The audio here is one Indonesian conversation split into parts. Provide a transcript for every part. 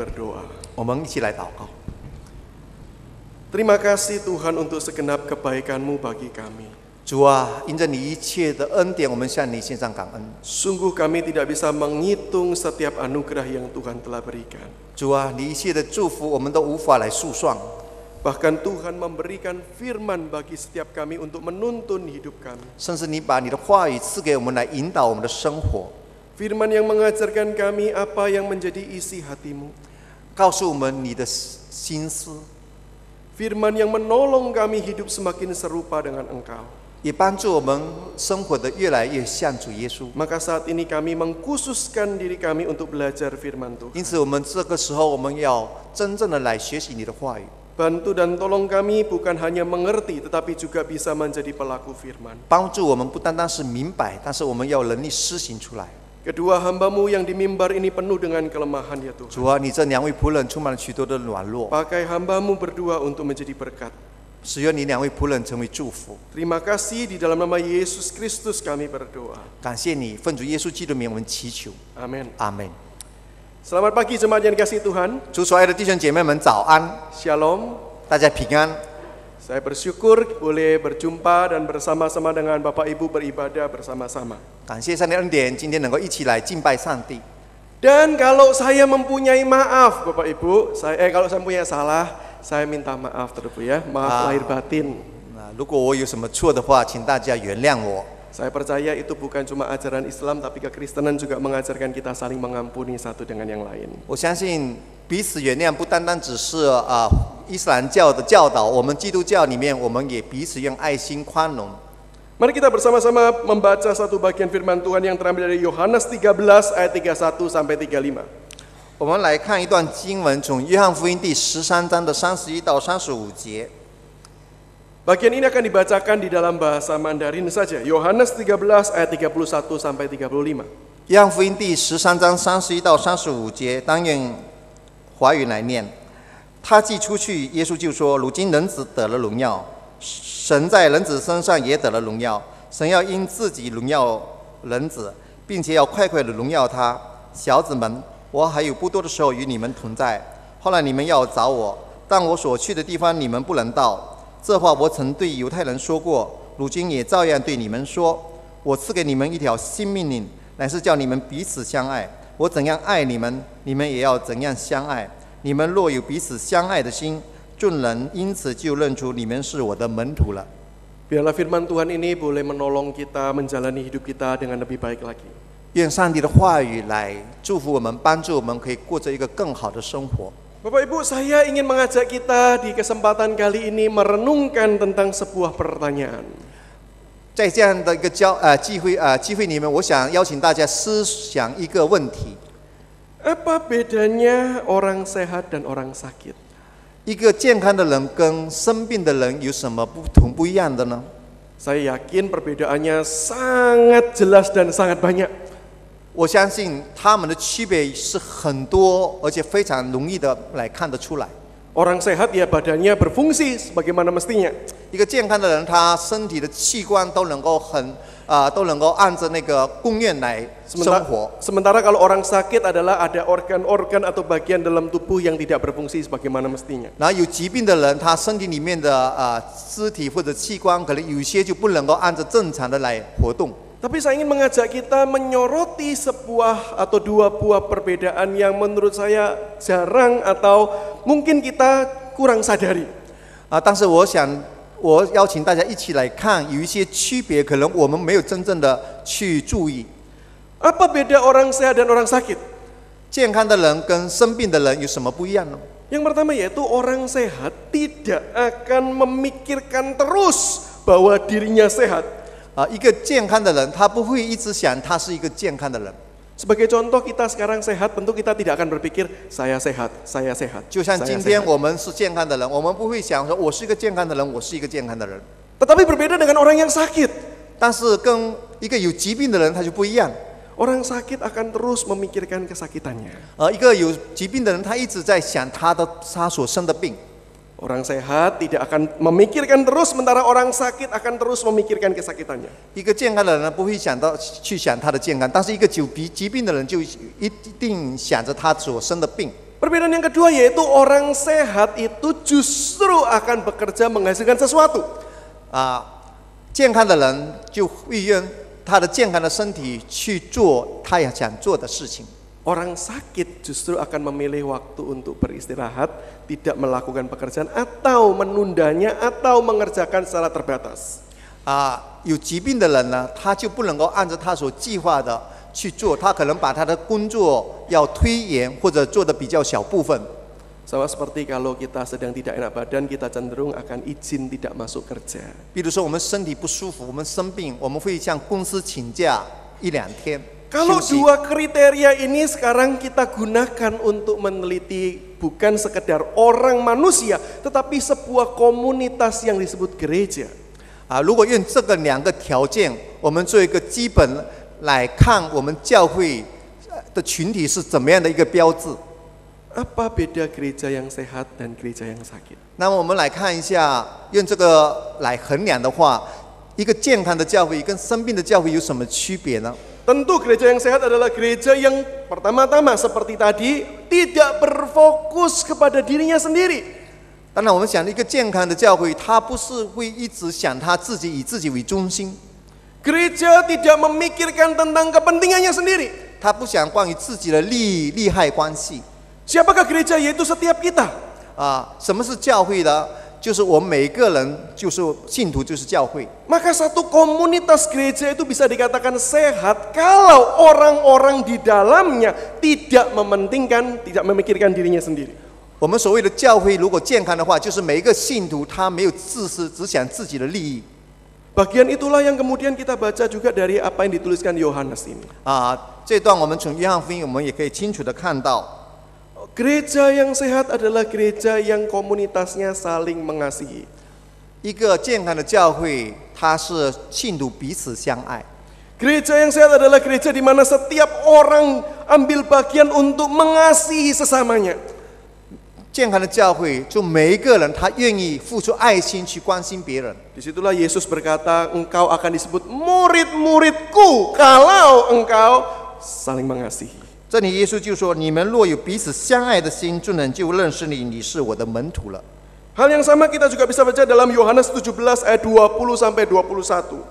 Berdoa. 我们一起来祷告。 Terima kasih Tuhan untuk segenap kebaikan-Mu bagi kami. 主啊，因着你一切的恩典，我们向你献上感恩。 Sungguh kami tidak bisa menghitung setiap anugerah yang Tuhan telah berikan. 主啊，你一切的祝福，我们都无法来数算。 Bahkan Tuhan memberikan firman bagi setiap kami untuk menuntun hidup kami. 甚至你把你的话语赐给我们，来引导我们的生活， Firman yang mengajarkan kami apa yang menjadi isi hati-Mu. 告诉我们你的心思， Firman yang menolong kami hidup semakin serupa dengan Engkau. 也帮助我们生活的越来越像主耶稣。 Maka saat ini kami mengkhususkan diri kami untuk belajar firman Tuhan. 因此，我们这个时候，我们要真正的来学习你的话语。 Bantu dan tolong kami bukan hanya mengerti, tetapi juga bisa menjadi pelaku firman. 帮助我们不单单是明白，但是我们要有能力施行出来。 Kedua hamba-Mu yang di mimbar ini penuh dengan kelemahan ya Tuhan. 主啊，你这两位仆人充满了许多的软弱， Pakai hamba-Mu berdua untuk menjadi berkat. 使用你两位仆人成为祝福。 Terima kasih di dalam nama Yesus Kristus kami berdoa. 感谢你，奉主耶稣基督的名，我们祈求， Amin. 阿门。 Selamat pagi jemaat yang dikasihi Tuhan. 主所爱的弟兄姐妹们，早安， Shalom. 大家平安。 Saya bersyukur boleh berjumpa dan bersama-sama dengan Bapak Ibu beribadah bersama-sama. 感谢上帝恩典，今天能够一起来敬拜上帝。 Dan kalau saya mempunyai maaf Bapak Ibu, kalau saya mempunyai salah, saya minta maaf terlebih ya, maaf lahir batin. 那如果我有什么错的话，请大家原谅我。 Saya percaya itu bukan cuma ajaran Islam, tapi kekristenan juga mengajarkan kita saling mengampuni satu dengan yang lain. 我相信彼此原谅不单单只是伊斯兰教的教导，我们基督教里面，我们也彼此用爱心宽容。 Mari kita bersama-sama membaca satu bagian firman Tuhan yang terambil dari Yohanes 13 ayat 31 sampai 35. 我们来看一段经文，从约翰福音第13章的31到35节。 Bagian ini akan dibacakan di dalam bahasa Mandarin saja. Yohanes 13 ayat 31 sampai 35. 约翰福音第13章31到35节，当用华语来念。他既出去，耶稣就说：“如今人子得了荣耀，神在人子身上也得了荣耀。神要因自己荣耀人子，并且要快快的荣耀他。小子们，我还有不多的时候与你们同在。后来你们要找我，但我所去的地方你们不能到。这话我曾对犹太人说过，如今也照样对你们说。我赐给你们一条新命令，乃是叫你们彼此相爱。我怎样爱你们，你们也要怎样相爱。你们若有彼此相爱的心，众人因此就认出你们是我的门徒了。 Biarlah firman Tuhan ini boleh menolong kita menjalani hidup kita dengan lebih baik lagi. 愿上帝的话语来祝福我们，帮助我们可以过着一个更好的生活。 Bapak Ibu, saya ingin mengajak kita di kesempatan kali ini merenungkan tentang sebuah pertanyaan. 在这样的一个机会里面，我想邀请大家思想一个问题： Apa bedanya orang sehat dan orang sakit? 一个健康的人跟生病的人有什么不一样的呢？ Saya yakin perbedaannya sangat jelas dan sangat banyak. 我相信他们的区别是很多，而且非常容易的来看得出来。 Orang sehat ya badannya berfungsi sebagaimana mestinya. 一个健康的人，他身体的器官都能够按着那个供愿来生活。 Sementara kalau orang sakit adalah ada organ-organ atau bagian dalam tubuh yang tidak berfungsi sebagaimana mestinya. 然后有疾病的人，他身体里面的肢体或者器官，可能有些就不能够按照正常的来活动。 Tapi saya ingin mengajak kita menyoroti sebuah atau dua buah perbedaan yang menurut saya jarang atau mungkin kita kurang sadari. 但是我邀请大家一起来看，有一些区别，可能我们没有真正的去注意。 Apa beda orang sehat dan orang sakit? 健康的人跟生病的人有什么不一样呢？ Yang pertama yaitu orang sehat tidak akan memikirkan terus bahwa dirinya sehat. 一个健康的人，他不会一直想他是一个健康的人。 Sebagai contoh kita sekarang sehat, tentu kita tidak akan berpikir saya sehat, saya sehat. 就像今天我们是健康的人，我们不会想说我是一个健康的人，我是一个健康的人。 Tetapi berbeda dengan orang yang sakit. 但是跟一个有疾病的人，他就不一样。 Orang sakit akan terus memikirkan kesakitannya. 一个有疾病的人，他一直在想他所生的病。 Orang sehat tidak akan memikirkan terus, sementara orang sakit akan terus memikirkan kesakitannya. 一个健康的人呢，不会去想他的健康，但是一个有疾病的人就一定想着他所生的病。Perbedaan yang kedua yaitu orang sehat itu justru akan bekerja menghasilkan sesuatu. 健康的人就会用他的健康的身体去做他想做的事情。 Orang sakit justru akan memilih waktu untuk beristirahat, tidak melakukan pekerjaan atau menundanya atau mengerjakan secara terbatas. 有疾病的人呢，他就不能够按照他所计划的去做，他可能把他的工作要推延或者做的比较小部分。 Sama seperti kalau kita sedang tidak enak badan, kita cenderung akan izin tidak masuk kerja. 比如说我们身体不舒服，我们生病，我们会向公司请假1-2天。 Kalau dua kriteria ini sekarang kita gunakan untuk meneliti bukan sekedar orang manusia, tetapi sebuah komunitas yang disebut gereja. 如果用这个2个条件，我们做一个基本来看我们教会的群体是怎么样的一个标志。 Apa beda gereja yang sehat dan gereja yang sakit? 那么我们来看一下，用这个来衡量的话，一个健康的教会跟生病的教会有什么区别呢？ Tentu gereja yang sehat adalah gereja yang pertama-tama seperti tadi tidak berfokus kepada dirinya sendiri. 当然，我们想一个健康的教会，它不是会一直想他自己以自己为中心， Gereja tidak memikirkan tentang kepentingannya sendiri. 他不想关于自己的利害关系。 Siapakah gereja? Yaitu setiap kita. 什么是教会呢？就是我们每一个人，就是信徒，就是教会。 Maka satu komunitas gereja itu bisa dikatakan sehat kalau orang-orang di dalamnya tidak mementingkan, tidak memikirkan dirinya sendiri. 我们所谓的教会，如果健康的话，就是每一个信徒他没有自私，只想自己的利益。 Bagian itulah yang kemudian kita baca juga dari apa yang dituliskan Yohanes ini. 这段我们从约翰福音，我们也可以清楚的看到。 Gereja yang sehat adalah gereja yang komunitasnya saling mengasihi. 一个健康的教会，它是信徒彼此相爱。 Gereja yang sehat adalah gereja di mana setiap orang ambil bagian untuk mengasihi sesamanya. 健康的教会，就每一个人他愿意付出爱心去关心别人。 Disitulah Yesus berkata, engkau akan disebut murid-muridku kalau engkau saling mengasihi. 这里耶稣就说：“你们若有彼此相爱的心，众人就认识你，你是我的门徒了。” Hal yang sama kita juga bisa baca dalam Yohanes 17 ayat 20 sampai 21.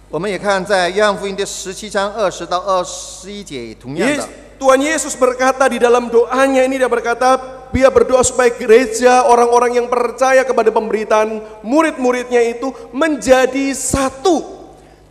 我们也看在约翰福音的17章20到21节，同样的。 Tuhan Yesus berkata di dalam doanya ini, dia berkata, dia berdoa supaya gereja, orang-orang yang percaya kepada pemberitaan murid-muridnya itu menjadi satu.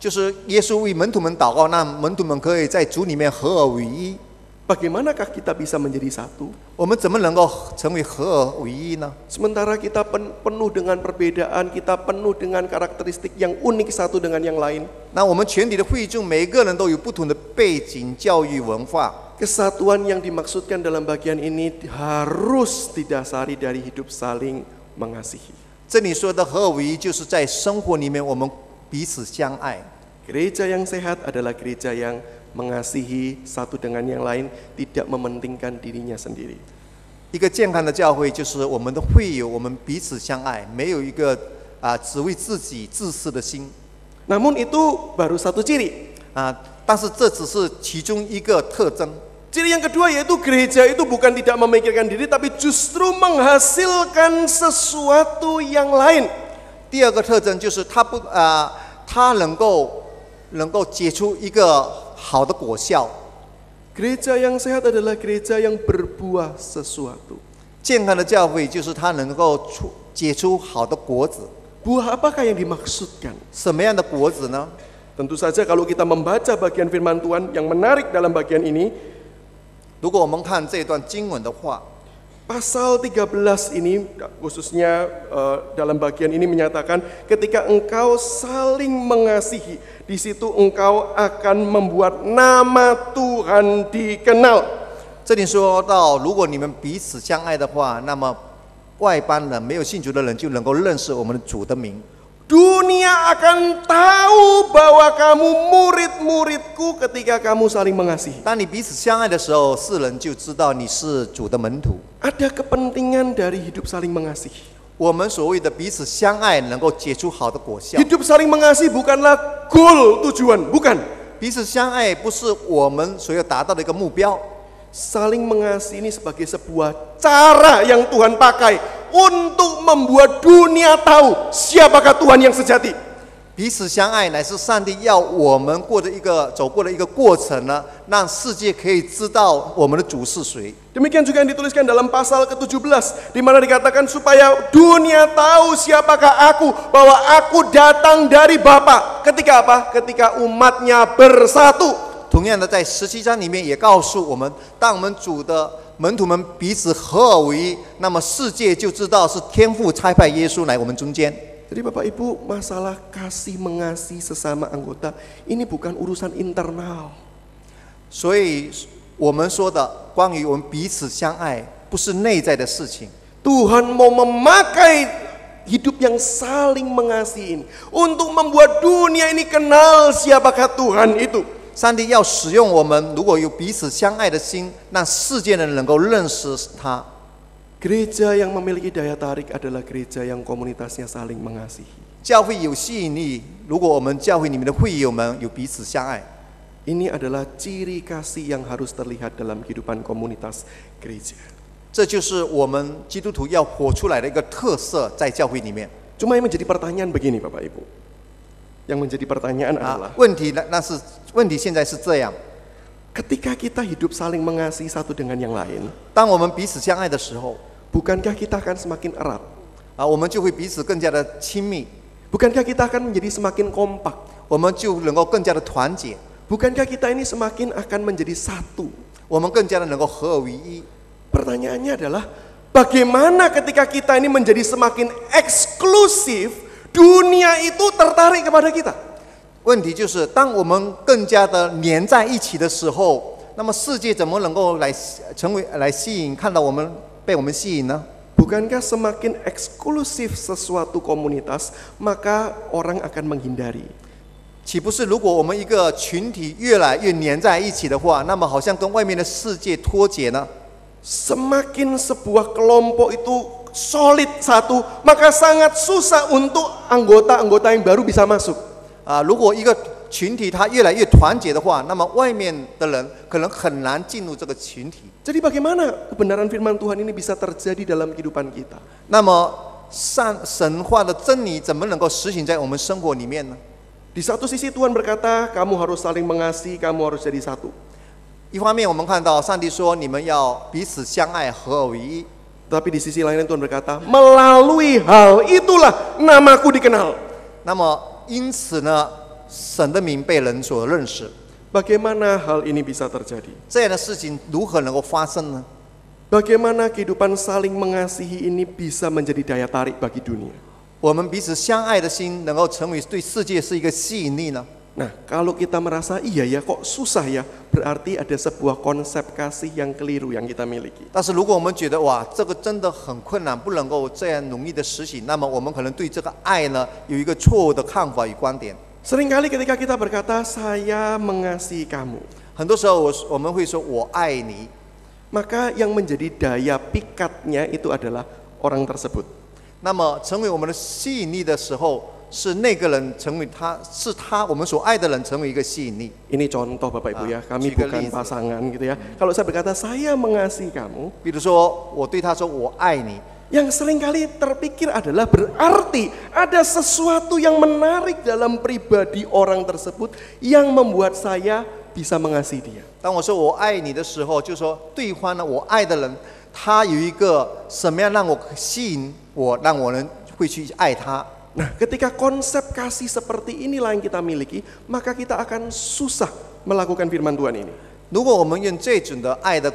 就是耶稣为门徒们祷告，让门徒们可以在主里面合而为一。 Bagaimanakah kita bisa menjadi satu? 我们怎么能够成为合而为一呢？ Sementara kita penuh dengan perbedaan, kita penuh dengan karakteristik yang unik satu dengan yang lain. 那我们全体的会众，每一个人都有不同的背景、教育、文化。 Kesatuan yang dimaksudkan dalam bagian ini harus didasari dari hidup saling mengasihi. 这里说的合而为一，就是在生活里面我们彼此相爱。 Gereja yang sehat adalah gereja yang mengasihi satu dengan yang lain, tidak mementingkan dirinya sendiri. 一个健康的教会，就是我们的会友，我们彼此相爱，没有一个只为自己自私的心。 Namun itu baru satu ciri. 但是这只是其中一个特征。 Ciri yang kedua yaitu gereja itu bukan tidak memikirkan diri, tapi justru menghasilkan sesuatu yang lain. 第二个特征就是它能够结出一个好的果效。 Gereja yang sehat adalah gereja yang berbuah sesuatu. 健康的教会就是它能够结出好的果子。 Buah apakah yang dimaksudkan? 什么样的果子呢？ Tentu saja kalau kita membaca bagian firman Tuhan yang menarik dalam bagian ini, 如果我们看这段经文的话， pasal 13 ini khususnya dalam bagian ini menyatakan ketika engkau saling mengasihi, di situ engkau akan membuat nama Tuhan dikenal. 这里说到，如果你们彼此相爱的话，那么外邦人没有信主的人就能够认识我们的主的名。 Dunia akan tahu bahwa kamu murid-muridku ketika kamu saling mengasihi. 当你彼此相爱的时候，世人就知道你是主的门徒。 Ada kepentingan dari hidup saling mengasihi. 我们所谓的彼此相爱，能够结出好的果效。 Hidup saling mengasihi bukanlah goal tujuan, bukan. 彼此相爱不是我们所要达到的一个目标。Saling mengasihi ini sebagai sebuah cara yang Tuhan pakai untuk membuat dunia tahu siapakah Tuhan yang sejati. 彼此相爱乃是上帝要我们走过的一个过程呢，让世界可以知道我们的主是谁。 Demikian juga yang dituliskan dalam pasal ke-17, di mana dikatakan supaya dunia tahu siapakah aku, bahwa aku datang dari Bapa. Ketika apa? Ketika umatnya bersatu. 同样的，在17章里面也告诉我们，当我们主的门徒们彼此合而为一，那么世界就知道是天父差派耶稣来我们中间。 Jadi Bapak Ibu, masalah kasih mengasihi sesama anggota ini bukan urusan internal. 所以我们说的关于我们彼此相爱，不是内在的事情。 Tuhan mau memakai hidup yang saling mengasihi ini untuk membuat dunia ini kenal siapakah Tuhan itu. 上帝要使用我们，如果有彼此相爱的心，让世界的人能够认识他。 Gereja yang memiliki daya tarik adalah gereja yang komunitasnya saling mengasihi. 教会有吸引力，如果我们教会里面的会友们有彼此相爱， Ini adalah ciri kasih yang harus terlihat dalam kehidupan komunitas gereja. 这就是我们基督徒要活出来的一个特色，在教会里面。 Cuma yang menjadi pertanyaan begini Bapak Ibu. Yang menjadi pertanyaan adalah 问题现在是这样： ketika kita hidup saling mengasihi satu dengan yang lain, 当我们彼此相爱的时候， bukankah kita akan semakin erat? 我们就会彼此更加的亲密， Bukankah kita akan menjadi semakin kompak? 我们就能够更加的团结， Bukankah kita ini semakin akan menjadi satu? 我们更加的能够合而为一。 Pertanyaannya adalah, bagaimana ketika kita ini menjadi semakin eksklusif, dunia itu tertarik kepada kita? 问题就是，当我们更加的黏在一起的时候，那么世界怎么能够来吸引，看到我们被我们吸引呢？ Bukankah semakin eksklusif sesuatu komunitas, maka orang akan menghindari? 岂不是如果我们一个群体越来越黏在一起的话，那么好像跟外面的世界脱节呢？ Semakin sebuah kelompok itu solid satu, maka sangat susah untuk anggota-anggota yang baru bisa masuk. 如果一个群体它越来越团结的话，那么外面的人可能很难进入这个群体。 Jadi bagaimana kebenaran firman Tuhan ini bisa terjadi dalam kehidupan kita? 那么神话的真理怎么能够实行在我们生活里面呢？ Di satu sisi Tuhan berkata, kamu harus saling mengasihi, kamu harus jadi satu. 一方面我们看到上帝说你们要彼此相爱，合而为一。 Tapi di sisi lain Tuhan berkata, melalui hal itulah namaku dikenal. 那么因此呢，神的名被人所认识。 Bagaimana hal ini bisa terjadi? 这样的事情如何能够发生呢？ Bagaimana kehidupan saling mengasihi ini bisa menjadi daya tarik bagi dunia? 我们彼此相爱的心能够成为对世界是一个吸引力呢？ Nah, kalau kita merasa iya ya kok susah ya, berarti ada sebuah konsep kasih yang keliru yang kita miliki. 但是如果我们觉得哇，这个真的很困难，不能够这样努力的实行，那么我们可能对这个爱呢有一个错误的看法与观点。 Seringkali ketika kita berkata, saya mengasihi kamu, 很多时候我们会说我爱你， maka yang menjadi daya pikatnya itu adalah orang tersebut. 那么成为我们的吸引力的时候，是那个人成为我们所爱的人成为一个吸引力。 Ini contoh Bapak Ibu ya, kami Jika bukan lihat. pasangan gitu ya. Kalau saya berkata saya mengasihi kamu, 比如说我对他说我爱你， yang seringkali terpikir adalah berarti ada sesuatu yang menarik dalam pribadi orang tersebut yang membuat saya bisa mengasihi dia. 当我说我爱你的时候，就说对方呢，我爱的人，他有一个什么样让我吸引我，让我能会去爱他。 Nah, ketika konsep kasih seperti inilah yang kita miliki, maka kita akan susah melakukan firman Tuhan ini. 如果我们用这种的爱的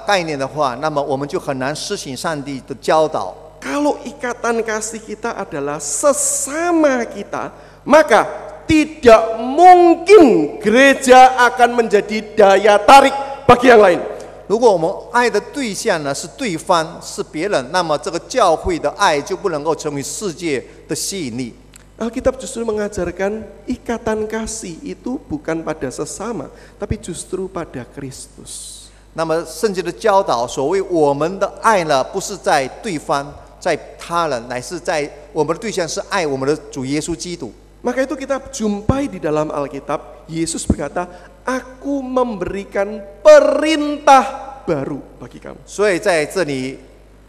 概念的话，那么我们就很难施行上帝的教导。 Kalau ikatan kasih kita adalah sesama kita, maka tidak mungkin gereja akan menjadi daya tarik bagi yang lain. 如果我们爱的对象呢是对方是别人，那么这个教会的爱就不能够成为世界的吸引力。 Alkitab justru mengajarkan ikatan kasih itu bukan pada sesama, tapi justru pada Kristus. 那么圣经的教导，所谓我们的爱呢，不是在对方，在他人，乃是在我们的对象是爱我们的主耶稣基督。 Maka itu kita jumpai di dalam Alkitab, Yesus berkata, aku memberikan perintah baru bagi kamu. 所以在这里，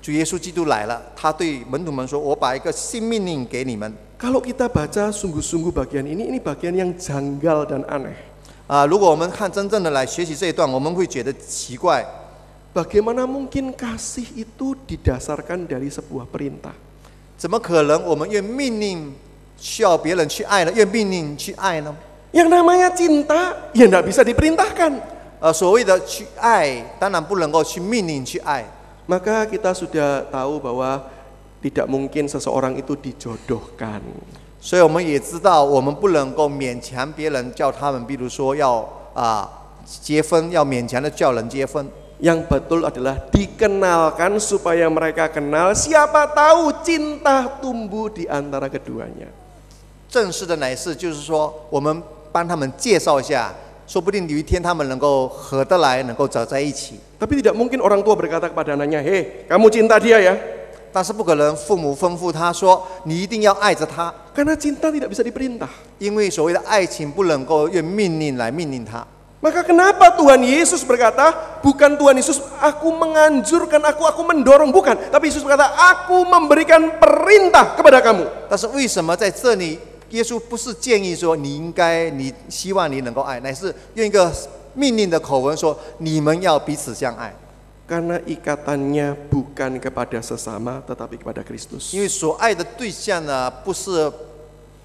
主耶稣基督来了，他对门徒们说：“我把一个新命令给你们。” Kalau kita baca sungguh-sungguh bagian ini bagian yang janggal dan aneh. 如果我们看真正的来学习这一段，我们会觉得奇怪。 Bagaimana mungkin kasih itu didasarkan dari sebuah perintah? 怎么可能我们用命令需要别人去爱呢？用命令去爱呢？ Yang namanya cinta, ya tidak bisa diperintahkan. 所谓的去爱，当然不能够去命令去爱。 Maka kita sudah tahu bahwa tidak mungkin seseorang itu dijodohkan. 所以我们也知道，我们不能够勉强别人叫他们，比如说要结婚，要勉强的叫人结婚。 Yang betul adalah dikenalkan supaya mereka kenal. Siapa tahu cinta tumbuh di antara keduanya. 正式的乃是就是说，我们帮他们介绍一下，说不定有一天他们能够合得来，能够走在一起。 Tapi tidak mungkin orang tua berkata kepada anaknya, "Hei, kamu cinta dia ya?" 但是不可能父母吩咐他说：“你一定要爱着他。” Karena cinta tidak bisa diperintah. 因为所谓的爱情不能够用命令来命令他。 Maka kenapa Tuhan Yesus berkata, bukan Tuhan Yesus aku menganjurkan, aku mendorong, bukan. Tapi Yesus berkata, aku memberikan perintah kepada kamu. 但是为什么在这里耶稣不是建议说你应该，你希望你能够爱，乃是用一个命令的口吻说你们要彼此相爱。 Karena ikatannya bukan kepada sesama, tetapi kepada Kristus. 因为所爱的对象呢，不是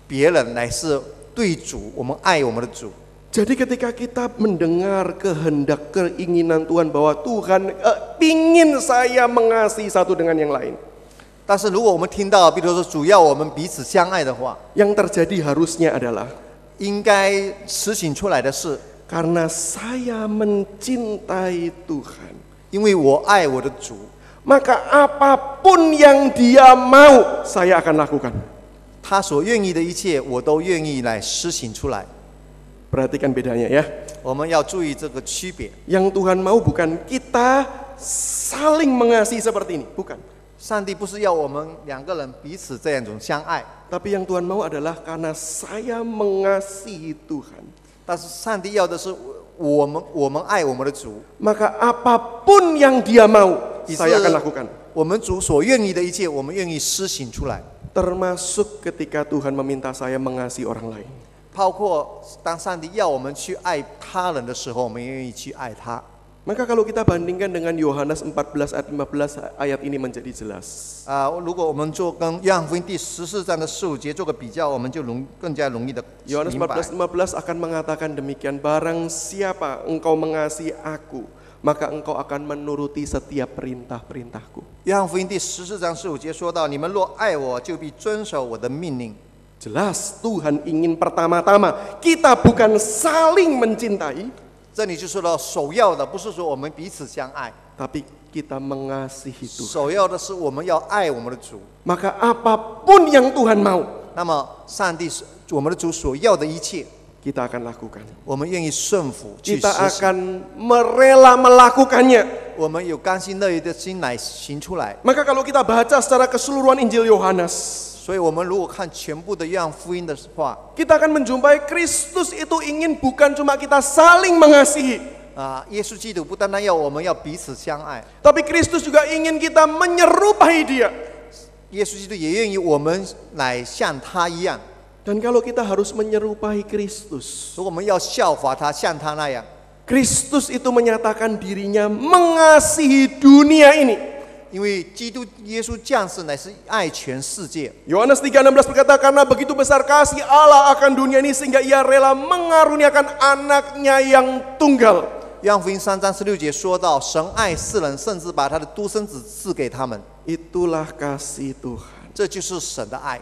别人，乃是对主。我们爱我们的主。 Jadi ketika kita mendengar kehendak keinginan Tuhan bahwa Tuhan ingin saya mengasihi satu dengan yang lain. 但是如果我们听到，比如说主要我们彼此相爱的话， Yang terjadi harusnya adalah 应该实行出来的是， karena saya mencintai Tuhan. 因为我爱我的主， Maka apapun yang dia mau, saya akan lakukan. 他所愿意的一切，我都愿意来施行出来。 Perhatikan bedanya ya. 我们要注意这个区别。 Yang Tuhan mau bukan kita saling mengasihi seperti ini, bukan. 上帝不是要我们两个人彼此这样一种相爱， Tapi yang Tuhan mau adalah karena saya mengasihi Tuhan. 但是上帝要的是我们爱我们的主， Maka apapun yang dia mau, 以致 saya akan lakukan. 我们主所愿意的一切，我们愿意施行出来。 Termasuk ketika Tuhan meminta saya mengasihi orang lain. 包括当上帝要我们去爱他人的时候，我们愿意去爱他。 Maka kalau kita bandingkan dengan Yohanes 14 ayat 15, ayat ini menjadi jelas. 如果我们做跟约翰福音第14章的15节做个比较，我们就更加容易的 Yohanes 明白。 14:15 akan mengatakan demikian, barang siapa engkau mengasihi aku, maka engkau akan menuruti setiap perintah-perintahku. 约翰福音第14章15节说到：“你们若爱我，就必遵守我的命令。” Jelas Tuhan ingin pertama-tama kita bukan saling mencintai, 这里就说到首要的不是说我们彼此相爱， tapi kita mengasihi Tuhan. 首要的是我们要爱我们的主。 Maka apapun yang Tuhan mau, 那么上帝我们的主所要的一切， kita akan lakukan. 我们愿意顺服去 Kita 实行， akan rela melakukannya. 我们有甘心乐意的心来行出来。 Maka kalau kita baca secara keseluruhan Injil Yohanes, 所以我们如果看全部的约翰福音的话， kita akan menjumpai Kristus itu ingin bukan cuma kita saling mengasihi, 耶稣基督不单单要我们要彼此相爱， tapi Kristus juga ingin kita menyerupai Dia. 耶稣基督也愿意我们来像他一样。 Dan kalau kita harus menyerupai Kristus, 如果我们要效法他，像他那样， Kristus itu menyatakan dirinya mengasihi dunia ini. 因为基督耶稣降世乃是爱全世界。 Yohanes 3:16 berkata, karena begitu besar kasih Allah akan dunia ini sehingga ia rela mengaruniakan anaknya yang tunggal. 约翰福音3章16节说到，神爱世人，甚至把他的独生子赐给他们， Itulah kasih Tuhan. 这就是神的爱。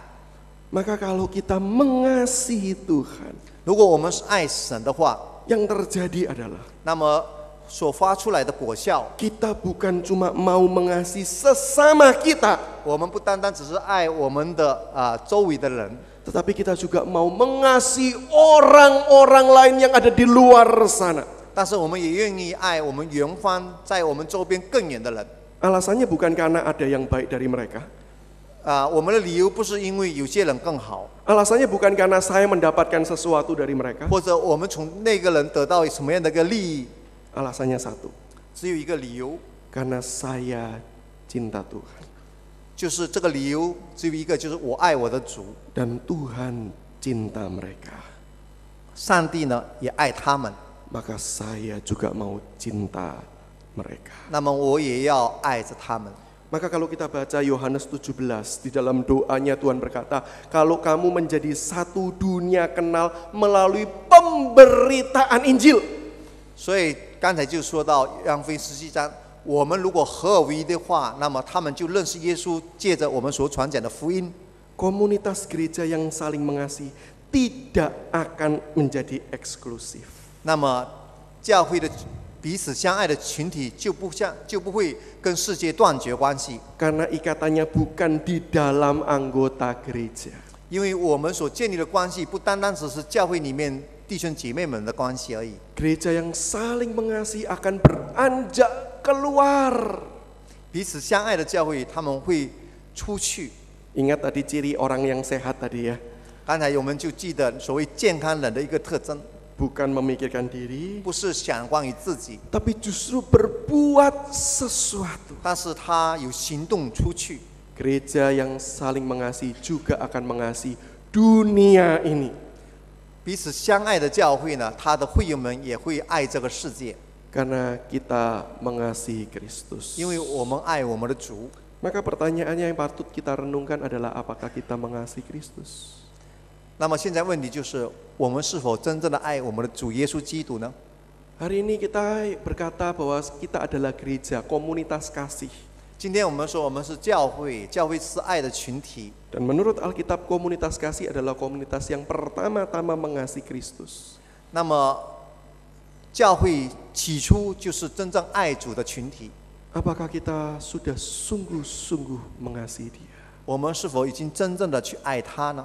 Maka kalau kita mengasihi Tuhan, 如果我们是爱神的话， yang terjadi adalah 那么所发出来的果效， kita bukan cuma mau mengasihi sesama kita, 我们不单单只是爱我们的周围的人， tetapi kita juga mau mengasihi orang-orang lain yang ada di luar sana. 但是我们也愿意爱我们远方在我们周边更远的人。 Alasannya bukan karena ada yang baik dari mereka, 我们的理由不是因为有些人更好， Alasannya bukan karena saya mendapatkan sesuatu dari mereka. 或者我们从那个人得到什么样的一个利益， Alasannya satu, 只有一个理由， karena saya cinta Tuhan 就是这个理由只有一个，就是我爱我的主， dan Tuhan cinta mereka. 上帝呢也爱他们， Maka saya juga mau cinta mereka. 那么我也要爱着他们。 Maka kalau kita baca Yohanes 17, di dalam doanya Tuhan berkata, kalau kamu menjadi satu dunia kenal melalui pemberitaan Injil. 所以刚才就说到约翰福音17章，我们如果合而为一的话，那么他们就认识耶稣，借着我们所传讲的福音。 Komunitas gereja yang saling mengasihi tidak akan menjadi eksklusif. 那么教会的彼此相爱的群体就不会跟世界断绝关系， Karena ikatannya bukan di dalam anggota gereja. 因为我们所建立的关系不单单只是教会里面弟兄姐妹们的关系而已。 Gereja yang saling mengasihi akan beranjak keluar. 彼此相爱的教会，他们会出去。 Ingat tadi ciri orang yang sehat tadi ya. 刚才我们就记得所谓健康人的一个特征， Bukan memikirkan diri, 不是想关于自己， tapi justru berbuat sesuatu. 但是他有行动出去。 Gereja yang saling mengasihi juga akan mengasihi dunia ini. 彼此相爱的教会呢，他的会友们也会爱这个世界， Karena kita mengasihi Kristus. 因为我们爱我们的主。 Maka pertanyaannya yang patut kita renungkan adalah apakah kita mengasihi Kristus? 那么现在问题就是，我们是否真正的爱我们的主耶稣基督呢？ Hari ini kita berkata bahwa kita adalah gereja, komunitas kasih. 今天我们说我们是教会，教会是爱的群体。 Dan menurut Alkitab, komunitas kasih adalah komunitas yang pertama-tama mengasihi Kristus. 那么，教会起初就是真正爱主的群体。 Apakah kita sudah sungguh-sungguh mengasihi Dia? 我们是否已经真正的去爱他呢？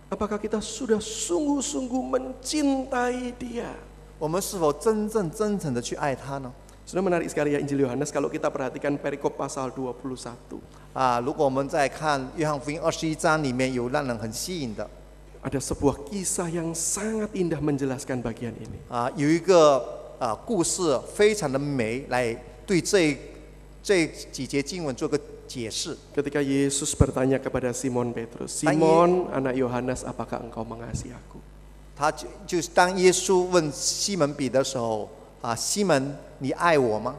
Apakah kita sudah sungguh-sungguh mencintai Dia? 我们是否真正真诚的去爱他呢？ Sudah menarik sekali ya Injil Yohanes kalau kita perhatikan perikop pasal 21. 如果我们再看约翰福音21章里面有让人很吸引的， Ada sebuah kisah yang sangat indah menjelaskan bagian ini. 有一个故事非常的美，来对这几节经文做个解释。 Ketika Yesus bertanya kepada Simon Petrus, Simon anak Yohanes, apakah engkau mengasihi aku? 他就是当耶稣问西门彼得的时候，西门，你爱我吗？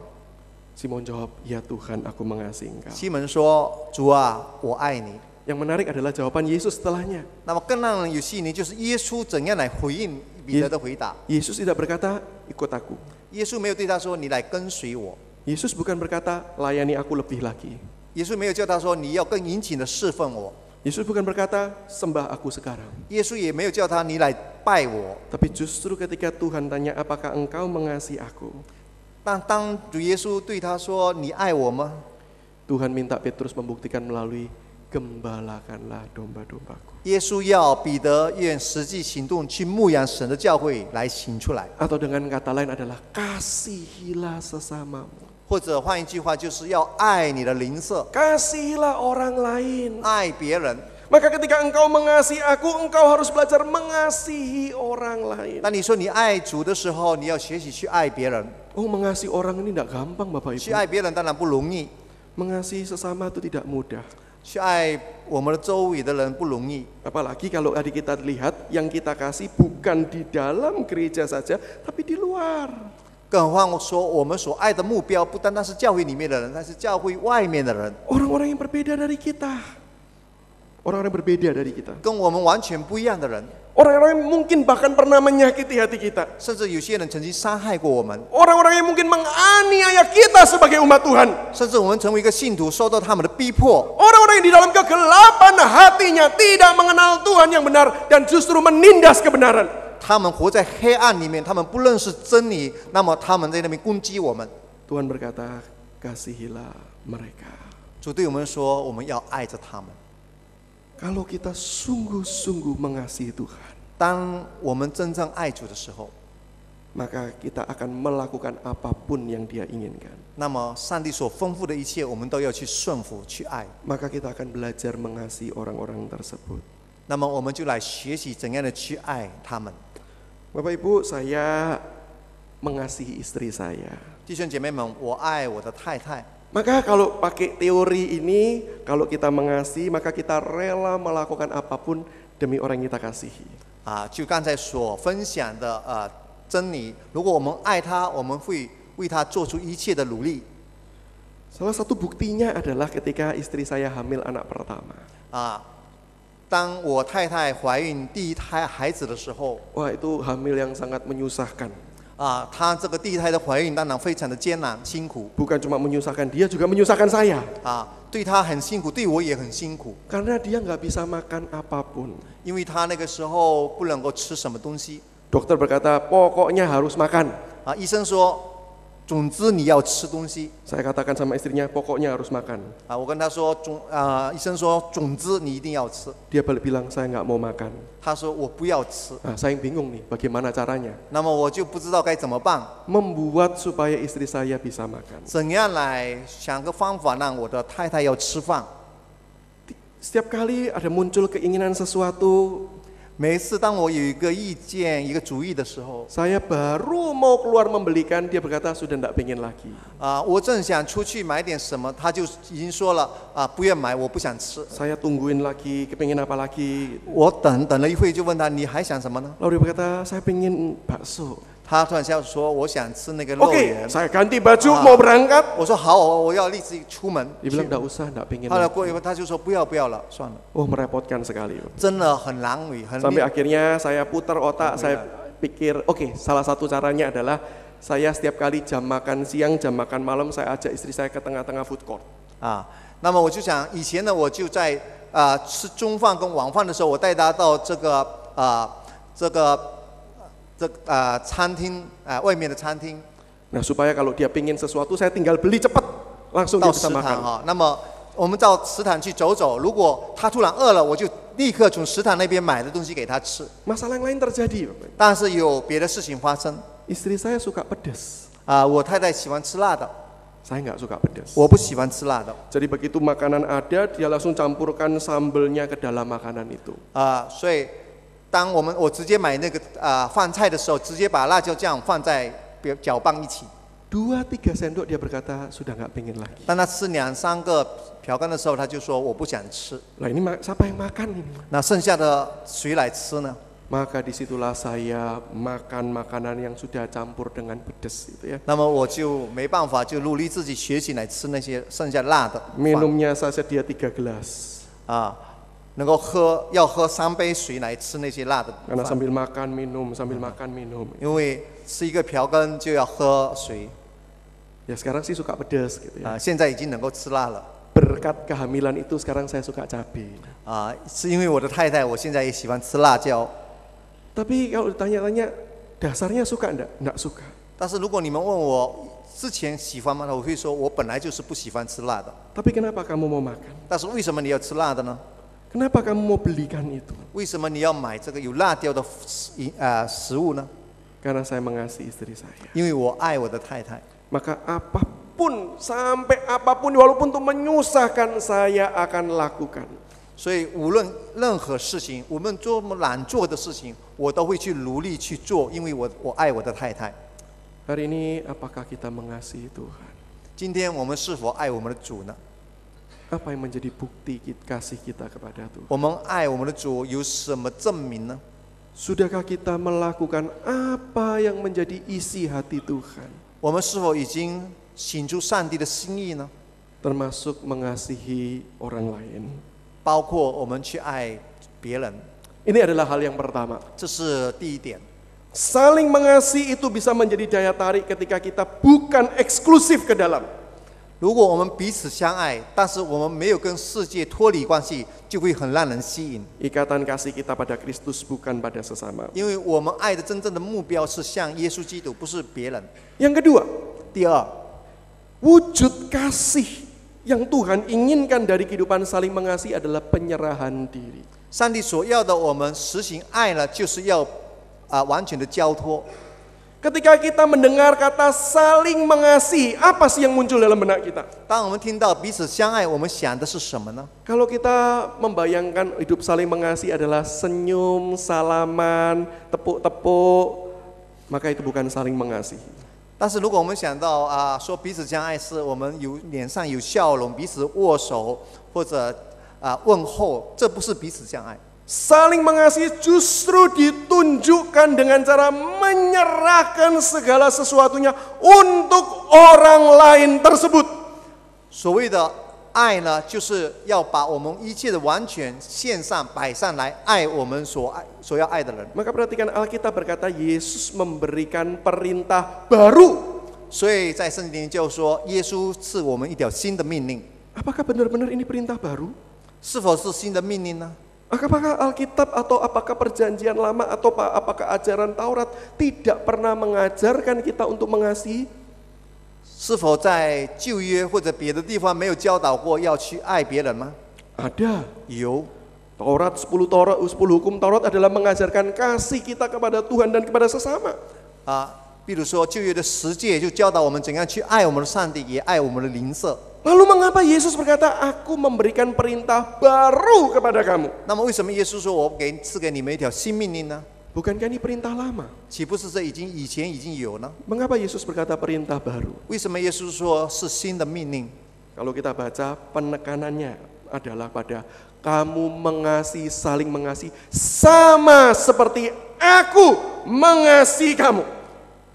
Simon jawab, ya Tuhan, aku mengasihi engkau. 西门说，主啊，我爱你。 Yang menarik adalah jawaban Yesus setelahnya. 那么更让人有吸引力，就是耶稣怎样来回应彼得的回答。 Yesus tidak berkata, ikut aku. 耶稣没有对他说，你来跟随我。 Yesus bukan berkata, layani aku lebih lagi. 耶稣没有叫他说，你要更殷勤的侍奉我。 Yesus bukan berkata, sembah aku sekarang. 耶稣也没有叫他，你来拜我。 Tapi justru ketika Tuhan tanya, apakah engkau mengasihi aku? 但当主耶稣对他说，你爱我吗？ Tuhan minta Petrus membuktikan melalui gembalakanlah domba-dombaku. 耶稣要彼得用实际行动去牧养神的教会来行出来， Atau dengan kata lain adalah kasihilah sesamamu. 或者换一句话，就是要爱你的邻舍， Kasihilah orang lain. 爱别人。 Maka ketika engkau mengasihi aku, engkau harus belajar mengasihi orang lain. 当你说你爱主的时候，你要学习去爱别人。 Oh, mengasihi orang ini tidak gampang Bapak 去 Ibu. 爱别人当然不容易， Mengasihi sesama itu tidak mudah. 去爱我们的周围的人不容易。 Apalagi kalau tadi kita lihat yang kita kasih bukan di dalam gereja saja, tapi di luar. 更何况说，我们所爱的目标不单单是教会里面的人，但是教会外面的人， Orang-orang yang berbeda dari kita. Orang-orang yang berbeda dari kita. 跟我们完全不一样的人， Orang-orang yang mungkin bahkan pernah menyakiti hati kita. 甚至有些人曾经伤害过我们， Orang-orang yang mungkin menganiaya kita sebagai umat Tuhan. 甚至我们成为一个信徒，受到他们的逼迫。 Orang-orang yang di dalam kegelapan hatinya tidak mengenal Tuhan yang benar dan justru menindas kebenaran. 他们活在黑暗里面，他们不认识真理，那么他们在那边攻击我们。 Tuhan berkata, kasihilah mereka. 主对我们说，我们要爱着他们。 Kalau kita sungguh-sungguh mengasihi Tuhan, 当我们真正爱主的时候， maka kita akan melakukan apapun yang Dia inginkan. 那么上帝所吩咐的一切，我们都要去顺服、去爱。 Maka kita akan belajar mengasihi orang-orang tersebut. 那么我们就来学习怎样的去爱他们。 Bapak Ibu, saya mengasihi istri saya. 弟兄姐妹们，我爱我的太太。 Maka kalau pakai teori ini, kalau kita mengasihi, maka kita rela melakukan apapun demi orang yang kita kasihi. 就刚才所分享的真理，如果我们爱他，我们会为他做出一切的努力。 Salah satu buktinya adalah ketika istri saya hamil anak pertama. 当我太太怀孕第一胎孩子的时候， Wah, itu hamil yang sangat menyusahkan. 她这个第一胎的怀孕当然非常的艰难辛苦。 Bukan cuma menyusahkan dia, juga menyusahkan saya. 对她很辛苦，对我也很辛苦。 Karena dia nggak bisa makan apapun. 因为她那个时候不能够吃什么东西。 Dokter berkata, pokoknya harus makan. 医生说，总之你要吃东西。 Saya katakan sama istrinya, pokoknya harus makan. 我跟她说，医生说，总之你一定要吃。 Dia balik bilang, saya nggak mau makan. 她说我不要吃。 Saya bingung nih, bagaimana caranya? 那么我就不知道该怎么办。 Membuat supaya istri saya bisa makan. 怎样来想个方法让我的太太要吃饭？ Setiap kali ada muncul keinginan sesuatu, 每一次当我有一个意见、一个主意的时候， saya baru mau keluar membelikan, dia berkata sudah tidak pengen lagi. 我正想出去买点什么，他就已经说了不愿买，我不想吃。 Saya tungguin lagi, kepengen apa lagi? 我等了一会，就问他你还想什么呢？ Lalu dia berkata, saya pengen bakso. 他突然间说我想吃那个肉 Oke, 圆。 saya ganti baju mau berangkat. 我说好，我要立即出门。 Dia bilang tidak usah, tidak pengen 后来 lagi. 过一会他就说不要了，算了， Oh, merepotkan sekali. 真的很难为，很 Sampai akhirnya saya putar otak, saya pikir, oke, salah satu caranya adalah saya setiap kali jam makan siang, jam makan malam, saya ajak istri saya ke tengah-tengah food court. 那么我就想，以前呢，我就在吃中饭跟晚饭的时候，我带他到这个餐厅外面的餐厅。 Nah, supaya kalau dia pingin sesuatu, saya tinggal beli cepat, langsung dia 到 bisa 食堂 makan. 那么我们到食堂去走走，如果他突然饿了，我就立刻从食堂那边买的东西给他吃。 Masalah yang lain terjadi. 但是有别的事情发生。 Istri saya suka pedas. 我太太喜欢吃辣的， Saya nggak suka pedas. 我不喜欢吃辣的。 Jadi begitu makanan ada, dia langsung campurkan sambelnya ke dalam makanan itu. 所以当我直接买那个饭菜的时候，直接把辣椒酱放在搅拌一起。 2-3 sendok dia berkata sudah nggak pengen lagi. 当他吃2-3个瓢羹的时候，他就说我不想吃。 Lah ini siapa yang makan ini? 那剩下的谁来吃呢？ Maka disitulah saya makan makanan yang sudah campur dengan pedas itu ya. 那么我就没办法，就努力自己学习来吃那些剩下辣的饭。 Minumnya saya sedia 3 gelas. 能够要喝3杯水来吃那些辣的 Karena 饭， sambil makan minum, sambil makan minum. 因为吃一个瓢羹就要喝水。 Ya sekarang sih suka pedas gitu ya. 现在已经能够吃辣了。 Berkat kehamilan itu sekarang saya suka cabai. 是因为我的太太，我现在也喜欢吃辣椒。 Tapi kalau ditanya-tanya dasarnya suka enggak? Enggak suka. 但是如果你们问我之前喜欢吗？我会说我本来就是不喜欢吃辣的。 Tapi kenapa kamu mau makan? 但是为什么你要吃辣的呢？ Kenapa kamu mau belikan itu? 为什么你要买这个有辣椒的食物呢？ Karena saya mengasihi istri saya. 因为我爱我的太太。 Maka apapun, sampai apapun, walaupun itu menyusahkan, saya akan lakukan. 所以无论任何事情，我们多么难做的事情，我都会去努力去做，因为我爱我的太太。 Hari ini apakah kita mengasihi Tuhan? 今天我们是否爱我们的主呢？ Apa yang menjadi bukti kasih kita kepada Tuhan? 我们爱我们的主有什么证明呢？ Sudahkah kita melakukan apa yang menjadi isi hati Tuhan? 我们是否已经醒出上帝的心意呢？ Termasuk mengasihi orang lain. 包括我们去爱别人， Ini adalah hal yang pertama. 这是第一点。 Saling mengasihi itu bisa menjadi daya tarik ketika kita bukan eksklusif ke dalam. 如果我们彼此相爱，但是我们没有跟世界脱离关系，就会很让人吸引。 Ikatan kasih kita pada Kristus bukan pada sesama. 因为我们爱的真正的目标是向耶稣基督，不是别人。 Yang kedua, 第二， wujud kasih yang Tuhan inginkan dari kehidupan saling mengasihi adalah penyerahan diri. 上帝所要的我们实行爱呢，就是要完全的交托。Ketika kita mendengar kata saling mengasihi, apa sih yang muncul dalam benak kita? 当我们听到彼此相爱，我们想的是什么呢？ Kalau kita membayangkan hidup saling mengasihi adalah senyum, salaman, tepuk-tepuk, maka itu bukan saling mengasihi. 但是如果我们想到说彼此相爱是我们脸上有笑容，彼此握手或者问候，这不是彼此相爱。 Saling mengasihi justru ditunjukkan dengan cara menyerahkan segala sesuatunya untuk orang lain tersebut. 所谓的爱呢，就是要把我们一切的完全献上、摆上来爱我们所要爱的人。 Maka perhatikan Alkitab berkata Yesus memberikan perintah baru. 所以在圣经里就说，耶稣赐我们一条新的命令。 Apakah benar-benar ini perintah baru? 是否是新的命令呢？ Apakah Alkitab atau apakah perjanjian lama atau apakah ajaran Taurat tidak pernah mengajarkan kita untuk mengasihi? 是否在旧约或者别的地方没有教导过要去爱别人吗？ Ada. 有。 10 hukum Taurat adalah mengajarkan kasih kita kepada Tuhan dan kepada sesama. 比如说旧约的10诫就教导我们怎样去爱我们的上帝，也爱我们的邻舍。 Lalu mengapa Yesus berkata, aku memberikan perintah baru kepada kamu? 那么为什么耶稣说我赐给你们一条新命令呢？ Bukankah ini perintah lama? 岂不是这以前已经有呢？ Mengapa Yesus berkata perintah baru? 为什么耶稣说是新的命令？ Kalau kita baca penekanannya adalah pada kamu mengasihi, saling mengasihi sama seperti aku mengasihi kamu.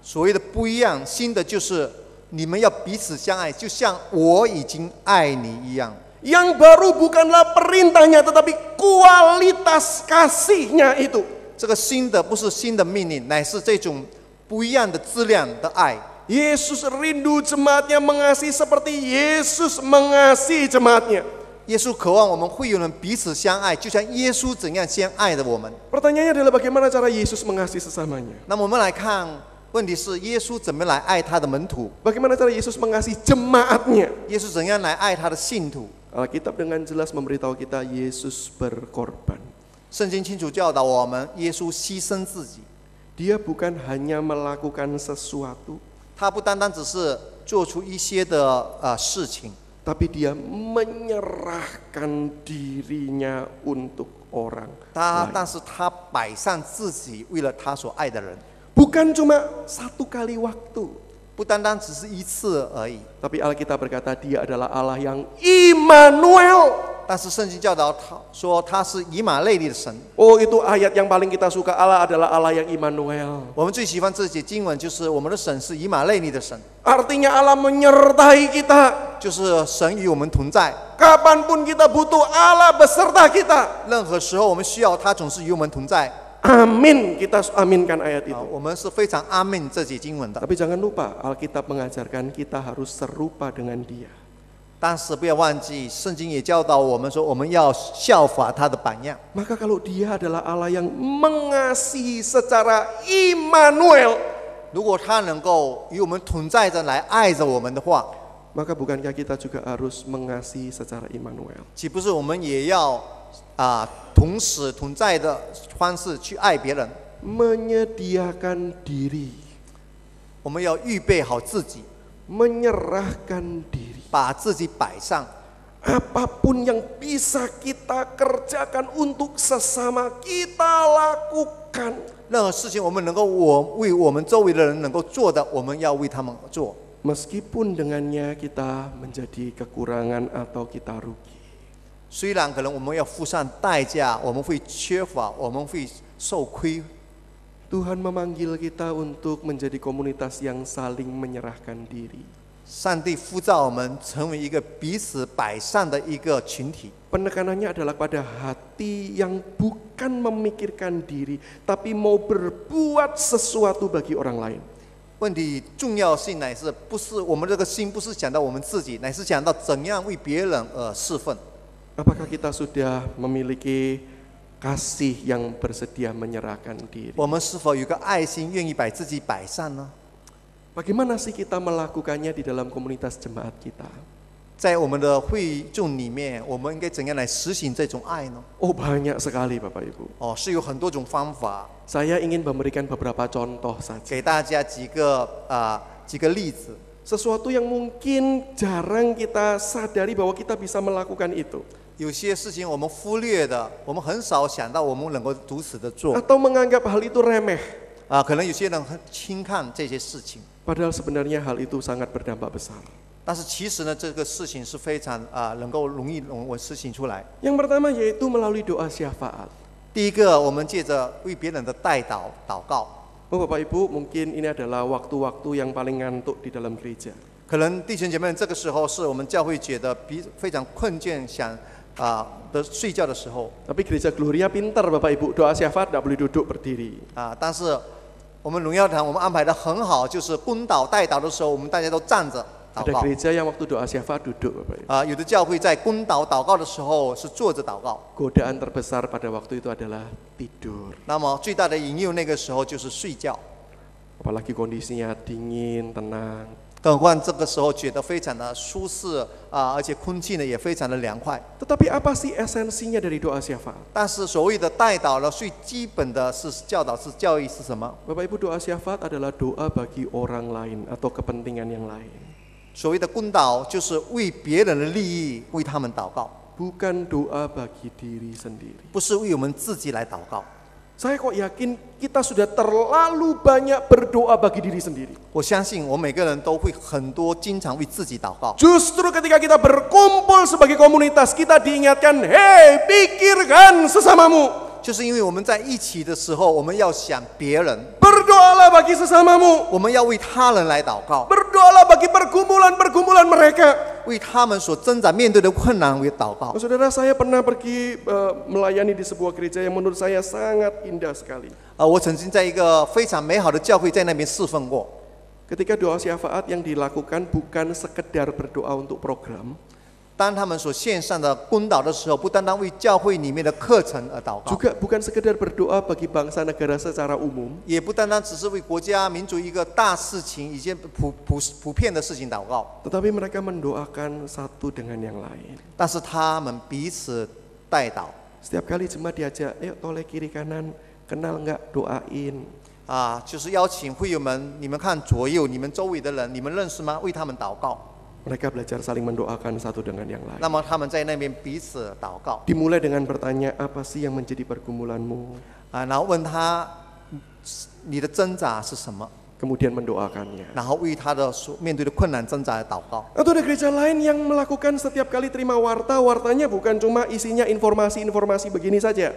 所谓的不一样，新的就是你们要彼此相爱，就像我已经爱你一样。 Yang baru bukanlah perintahnya, tetapi kualitas kasihnya itu. 这个新的不是新的命令，乃是这种不一样的质量的爱。 Yesus rindu jemaatnya mengasihi seperti Yesus mengasihi jemaatnya. 耶稣渴望我们会有人彼此相爱，就像耶稣怎样先爱的我们。 Pertanyaannya adalah bagaimana cara Yesus mengasihi sesamanya? 那么我们来看，问题是耶稣怎么来爱他的门徒？ Bagaimana cara Yesus mengasihi jemaatnya? 耶稣怎样来爱他的信徒？ Alkitab dengan jelas memberitahu kita Yesus berkorban. 圣经清楚教导我们，耶稣牺牲自己。 Dia bukan hanya melakukan sesuatu, 他不单单只是做出一些的事情， tapi dia menyerahkan dirinya untuk orang lain. 但是他摆上自己，为了他所爱的人， Bukan cuma satu kali waktu, 不单单只是一次而已。 tapi Alkitab berkata dia adalah Allah yang Immanuel. 但是圣经教导他说他是以马内利的神。 Oh, itu ayat yang paling kita suka. Allah adalah Allah yang Immanuel. 我们最喜欢这节经文，就是我们的神是以马内利的神， Artinya Allah menyertai kita. 就是神与我们同在。 Kapanpun kita butuh, Allah beserta kita. 任何时候我们需要他，总是与我们同在。 Amin, kita aminkan ayat itu. 我们是非常阿门这节经文的。 Tapi jangan lupa, Alkitab mengajarkan kita harus serupa dengan Dia. 但是不要忘记，圣经也教导我们说，我们要效法他的榜样。 Maka kalau Dia adalah Allah yang mengasihi secara Immanuel, 如果他能够与我们同在着来爱着我们的话， maka bukankah kita juga harus mengasihi secara Immanuel? 岂不是我们也要同时同在的方式去爱别人？ Menyediakan diri, 我们要预备好自己， menyerahkan diri. 把自己摆上。 Apapun yang bisa kita kerjakan untuk sesama, kita lakukan. 任何事情我们能够为我们周围的人能够做的，我们要为他们做。 Meskipun dengannya kita menjadi kekurangan atau kita rugi. 虽然可能我们要付上代价，我们会缺乏，我们会受亏。 Tuhan memanggil kita untuk menjadi komunitas yang saling menyerahkan diri. 上帝呼召我们成为一个彼此摆上的一个群体。 Penekanannya adalah pada hati yang bukan memikirkan diri, tapi mau berbuat sesuatu bagi orang lain. 问题重要性乃是不是我们这个心不是想到我们自己，乃是想到怎样为别人而侍奉。 Apakah kita sudah memiliki kasih yang bersedia menyerahkan diri? 我们是否有个爱心，愿意把自己摆上呢？ Bagaimana sih kita melakukannya di dalam komunitas jemaat kita? 在我们的会众里面，我们应该怎样来实行这种爱呢？ Oh, banyak sekali Bapak Ibu. 是有很多种方法， Saya ingin memberikan beberapa contoh saja. 给大家几个例子。 Sesuatu yang mungkin jarang kita sadari bahwa kita bisa melakukan itu. 有些事情我们忽略的，我们很少想到我们能够如此的做。 Atau menganggap hal itu remeh. 可能有些人很轻看这些事情， Padahal sebenarnya hal itu sangat berdampak besar. 但是其实呢，这个事情是非常能够容易实行出来。 Yang pertama yaitu melalui doa syafaat. 第一个，我们借着为别人的代祷祷告。 Oh Bapak Ibu, mungkin ini adalah waktu-waktu yang paling ngantuk di dalam gereja. 可能弟兄姐妹们，这个时候是我们教会觉得非常困倦，想的睡觉的时候。 Tapi gereja Gloria pintar Bapak Ibu, doa syafaat tidak boleh duduk berdiri. 但是我们荣耀堂我们安排的很好，就是公祷代祷的时候，我们大家都站着祷 Ada 告。 gereja yang waktu doa syafaat duduk Bapak Ibu. 有的教会在公祷祷告的时候是坐着祷告。 Godaan terbesar pada waktu itu adalah tidur. 那么最大的引诱那个时候就是睡觉， Apalagi kondisinya dingin, tenang. 更何况这个时候觉得非常的舒适而且空气呢也非常的凉快。 Tetapi apa sih esensinya dari doa syafaat? 但是所谓的代祷呢，最基本的是教导是教义是什么？ Bapak Ibu, doa syafaat adalah doa bagi orang lain atau kepentingan yang lain. 所谓的公祷就是为别人的利益为他们祷告， Bukan doa bagi diri sendiri. 不是为我们自己来祷告。 Saya kok yakin kita sudah terlalu banyak berdoa bagi diri sendiri. 我相信我们每个人都会经常为自己祷告。 Justru ketika kita berkumpul sebagai komunitas, kita diingatkan, hei, pikirkan sesamamu. 就是因为我们在一起的时候，我们要想别人， Berdoalah bagi sesamamu. 我们要为他人来祷告， Berdoalah bagi pergumulan-pergumulan mereka. 为他们所挣扎面对的困难为祷告。 Saudara, saya pernah pergi melayani di sebuah gereja yang menurut saya sangat indah sekali. 我曾经在一个非常美好的教会在那边侍奉过。 Ketika doa syafaat yang dilakukan bukan sekedar berdoa untuk program, 当他们所献上的公祷的时候，不单单为教会里面的课程而祷告， juga bukan sekedar berdoa bagi bangsa negara secara umum, 也不单单只是为国家民族一个大事情、一件普遍的事情祷告， tetapi mereka mendoakan satu dengan yang lain. 但是他们彼此代祷。 Setiap kali jemaat diajak, ayo toleh kiri kanan, kenal nggak, doain. 就是邀请会友们，你们看左右，你们周围的人，你们认识吗？为他们祷告。 Mereka belajar saling mendoakan satu dengan yang lain. 那么他们在那边彼此祷告， Dimulai dengan bertanya, apa sih yang menjadi pergumulanmu? 然后问他你的挣扎是什么， Kemudian mendoakannya. 然后为他的面对的困难挣扎祷告。 Atau ada gereja lain yang melakukan setiap kali terima warta, wartanya bukan cuma isinya informasi-informasi begini saja.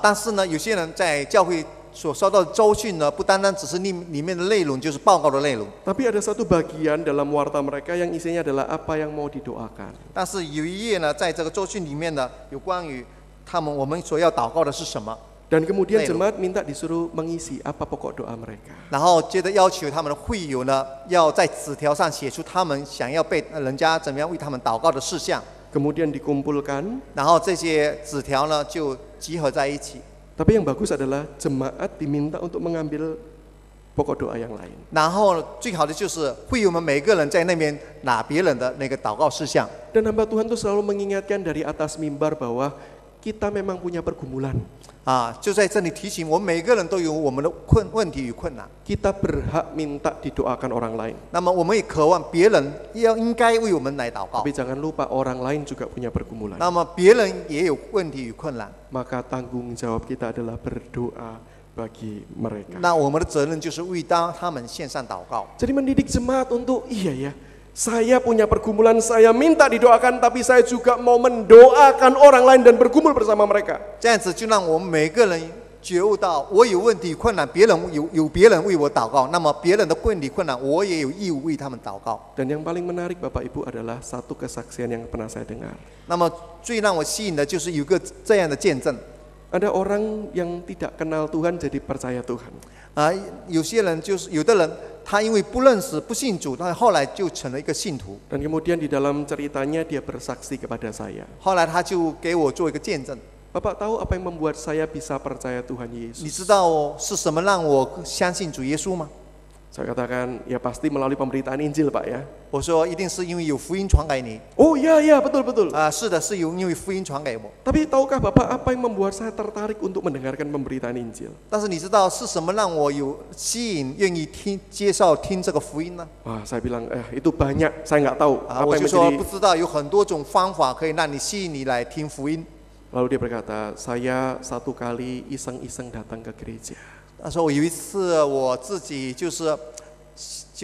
但是呢，有些人在教会所收到的周讯呢，不单单只是里面的内容，就是报告的内容。 Tapi ada satu bagian dalam warta mereka yang isinya adalah apa yang mau didoakan. 但是有一页呢，在这个周讯里面呢，有关于我们所要祷告的是什么。 Dan kemudian jemaat minta disuruh mengisi apa pokok doa mereka. 然后接着要求他们的会友呢，要在纸条上写出他们想要被人家怎么样为他们祷告的事项。 Kemudian dikumpulkan. 然后这些纸条呢，就集合在一起。 Tapi yang bagus adalah jemaat diminta untuk mengambil pokok doa yang lain. 然后最好的就是会友们每个人在那边拿别人的那个祷告事项。 Dan hamba Tuhan itu selalu mengingatkan dari atas mimbar bahwa kita memang punya pergumulan. 就在这里提醒我们每个人都有我们的问题与困难。 Kita berhak minta didoakan orang lain. 那么我们也渴望别人应该为我们来祷告。 Tapi jangan lupa orang lain juga punya pergumulan. 那么别人也有问题与困难。 Maka tanggung jawab kita adalah berdoa bagi mereka. 那我们的责任就是为他们献上祷告。 Jadi mendidik jemaat untuk iya ya, saya punya pergumulan, saya minta didoakan, tapi saya juga mau mendoakan orang lain dan bergumul bersama mereka. 这样子就让我们每个人觉悟到，我有问题困难，别人有别人为我祷告，那么别人的问题困难，我也有义务为他们祷告。 Dan yang paling menarik Bapak Ibu adalah satu kesaksian yang pernah saya dengar. 那么最让我吸引的就是有个这样的见证。 Ada orang yang tidak kenal Tuhan jadi percaya Tuhan. 有些人就是有的人，他因为不认识、不信主，但后来就成了一个信徒。 Dan kemudian di dalam ceritanya dia bersaksi kepada saya. 后来他就给我做一个见证。 Bapak tahu apa yang membuat saya bisa percaya Tuhan 你 Yesus? 知道是什么让我相信主耶稣吗？ Saya katakan, ya pasti melalui pemberitaan Injil Pak ya. 我说一定是因为有福音传给你 Oh iya, betul. 啊，是的，是因为福音传给我。 Tapi tahukah Bapak apa yang membuat saya tertarik untuk mendengarkan pemberitaan Injil? 但是你知道是什么让我有吸引，愿意听这个福音呢？ Wah, saya bilang, itu banyak, saya nggak tahu 啊， apa 我 yang 就说 menjadi. 不知道有很多种方法可以让你吸引你来听福音。 Lalu dia berkata, saya satu kali iseng-iseng datang ke gereja. 他说我有一次我自己就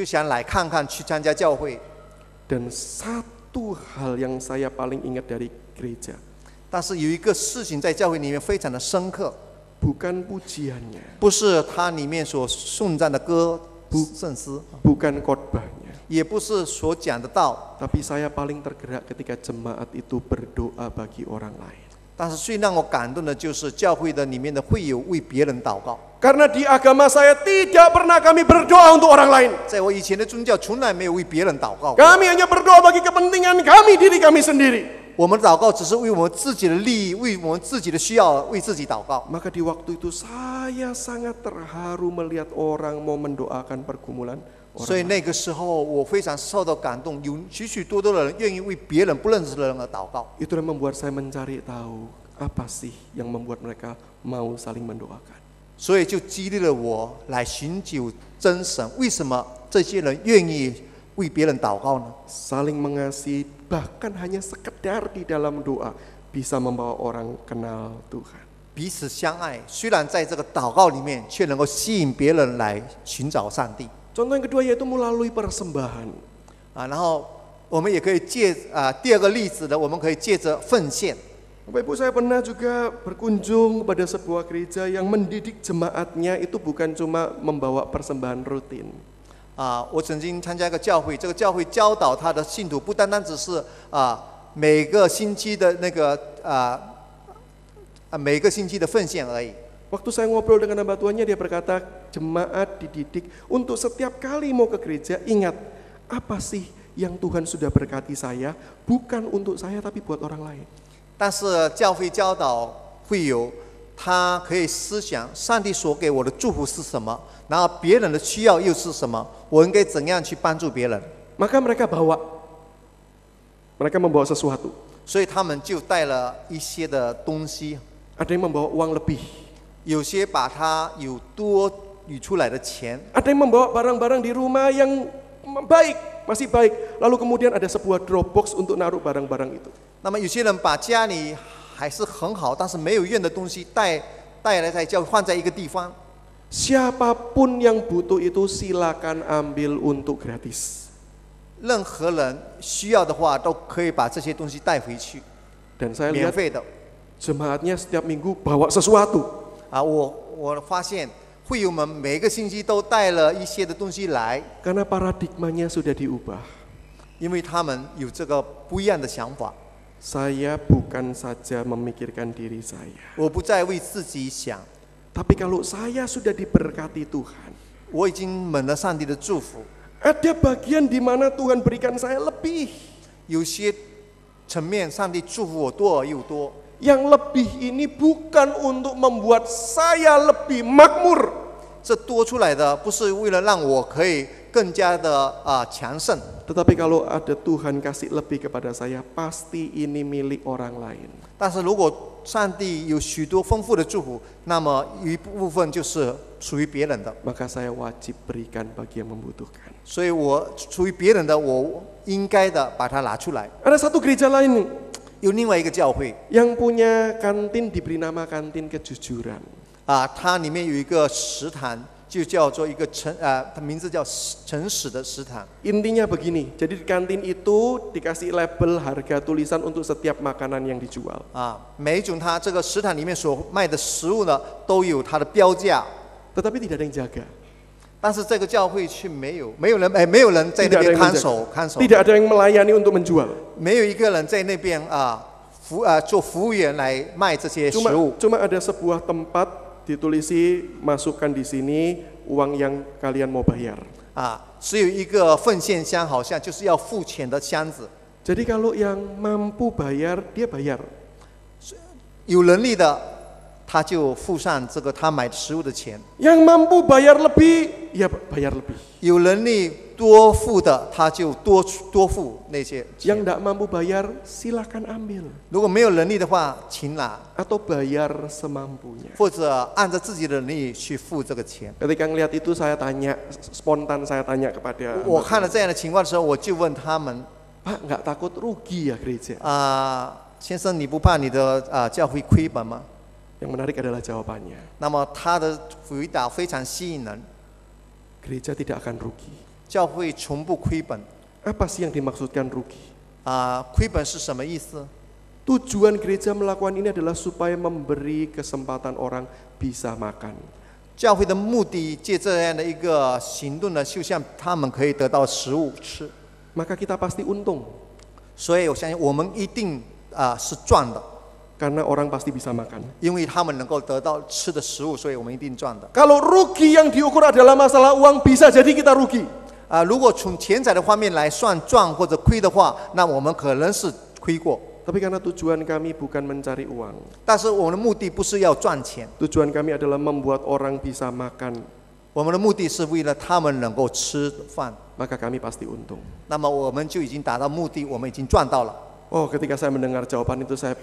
想来看看，去参加教会。 Dan satu hal yang saya paling ingat dari gereja, 但是有一个事情在教会里面非常的深刻， bukan pujiannya, 不是它里面所颂赞的歌圣诗， bukan khotbahnya, 也不是所讲的道， tapi saya paling tergerak ketika jemaat itu berdoa bagi orang lain. 但是最让我感动的就是教会的里面的会友为别人祷告。 Karena di agama saya tidak pernah kami berdoa untuk orang lain. 在我以前的宗教从来没有为别人祷告过， Kami hanya berdoa bagi kepentingan kami, diri kami sendiri. 我们祷告只是为我们自己的利益，为我们自己的需要，为自己祷告。 Maka di waktu itu saya sangat terharu melihat orang mau mendoakan pergumulan 所以 orang lain. 那个时候我非常受到感动，有许许多多的人愿意为别人不认识的人而祷告。 Itu yang membuat saya mencari tahu apa sih yang membuat mereka mau saling mendoakan. 所以就激励了我来寻求真神，为什么这些人愿意为别人祷告呢？ Saling mengasihi bahkan hanya sekedar di dalam doa bisa membawa orang kenal Tuhan. 彼此相爱，虽然在这个祷告里面，却能够吸引别人来寻找上帝。 Contoh yang kedua yaitu melalui persembahan. 啊，然后我们也可以第二个例子呢，我们可以借着奉献。 Bapak Ibu, saya pernah juga berkunjung pada sebuah gereja yang mendidik jemaatnya itu bukan cuma membawa persembahan rutin. 啊，我曾经参加一个教会，这个教会教导他的信徒，不单单只是每个星期的那个每个星期的奉献而已。 Waktu saya ngobrol dengan hamba Tuhannya, dia berkata jemaat dididik untuk setiap kali mau ke gereja ingat apa sih yang Tuhan sudah berkati saya, bukan untuk saya tapi buat orang lain. 但是教会教导会友，他可以思想上帝所给我的祝福是什么，然后别人的需要又是什么，我应该怎样去帮助别人。 Maka mereka membawa sesuatu. 所以他们就带了一些的东西， Ada yang membawa uang lebih, 有些把他有多余出来的钱， ada yang membawa barang-barang di rumah yang masih baik. Lalu kemudian ada sebuah Dropbox untuk naruh barang-barang itu. 那么有些人把家里还是很好，但是没有用的东西带来在教会，放在一个地方。 Siapapun yang butuh itu silakan ambil untuk gratis. 任何人需要的话，都可以把这些东西带回去， Dan saya 免 lihat 费的。 jemaatnya setiap minggu bawa sesuatu. 啊，我发现会友们每个星期都带了一些的东西来， Karena paradigmanya sudah diubah. 因为他们有这个不一样的想法。 Saya bukan saja memikirkan diri saya. 我不再为自己想， Tapi kalau saya sudah diberkati Tuhan, 我已经蒙了上帝的祝福。 ada bagian di mana Tuhan berikan saya lebih. 有些层面，上帝祝福我多而又多。 Yang lebih ini bukan untuk membuat saya lebih makmur. 这多出来的不是为了让我可以更加的强盛， Tetapi kalau ada Tuhan kasih lebih kepada saya, pasti ini milik orang lain. 但是如果上帝有许多丰富的祝福，那么有一部分就是属于别人的， Maka saya wajib berikan bagi yang membutuhkan. 所以我属于别人的，我应该的把它拿出来。 Ada satu gereja lain nih, 有另外一个教会 yang punya kantin diberi nama kantin kejujuran. 它里面有一个食堂，就叫做一个它名字叫诚实的食堂。 Intinya begini, jadi di kantin itu dikasih label harga tulisan untuk setiap makanan yang dijual. 每一种它这个食堂里面所卖的食物呢，都有它的标价， Tetapi tidak ada yang jaga. 但是这个教会却没有人在那 Tidak ada 边 yang 看 menjaga. 守看守， Tidak ada yang melayani untuk menjual. 没有一个人在那边做服务员来卖这些食物。 Cuma ada sebuah tempat ditulisi masukkan di sini uang yang kalian mau bayar. 只有一个奉献箱，好像就是要付钱的箱子。 Jadi kalau yang mampu bayar, dia bayar. 有能力的，他就付上这个他买食物的钱。 Yang mampu bayar lebih, ya bayar lebih. 有能力多付的，他就多付那些钱。 Yang tidak mampu bayar, silakan ambil. 如果没有能力的话，请拿， Atau bayar semampunya. 或者按照自己的能力去付这个钱。 Ketika ngelihat itu saya tanya, spontan saya tanya kepada 我看了这样的情况的时候，我就问他们 Pak, nggak takut rugi ya gereja? 先生，你不怕你的教会亏本吗？ Yang menarik adalah jawabannya. 那么他的回答非常吸引人， Gereja tidak akan rugi. 教会从不亏本。 Apa sih yang dimaksudkan rugi? 亏本是什么意思？ Tujuan gereja melakukan ini adalah supaya memberi kesempatan orang bisa makan. 教会的目的借这样的一个行动呢，就像他们可以得到食物吃， Maka kita pasti untung. 所以我相信我们一定是赚的， Karena orang pasti bisa makan. 因为他们能够得到吃的食物，所以我们一定赚的。 Kalau rugi yang diukur adalah masalah uang, bisa jadi kita rugi. 如果从钱财的方面来算赚或者亏的话，那我们可能是亏过。 Tapi karena tujuan kami bukan mencari uang. 但是我们的目的不是要赚钱， Tujuan kami adalah membuat orang bisa makan. 我们的目的是为了他们能够吃饭。 Maka kami pasti untung. 那么我们就已经达到目的，我们已经赚到了。 Oh, ketika saya mendengar jawaban itu saya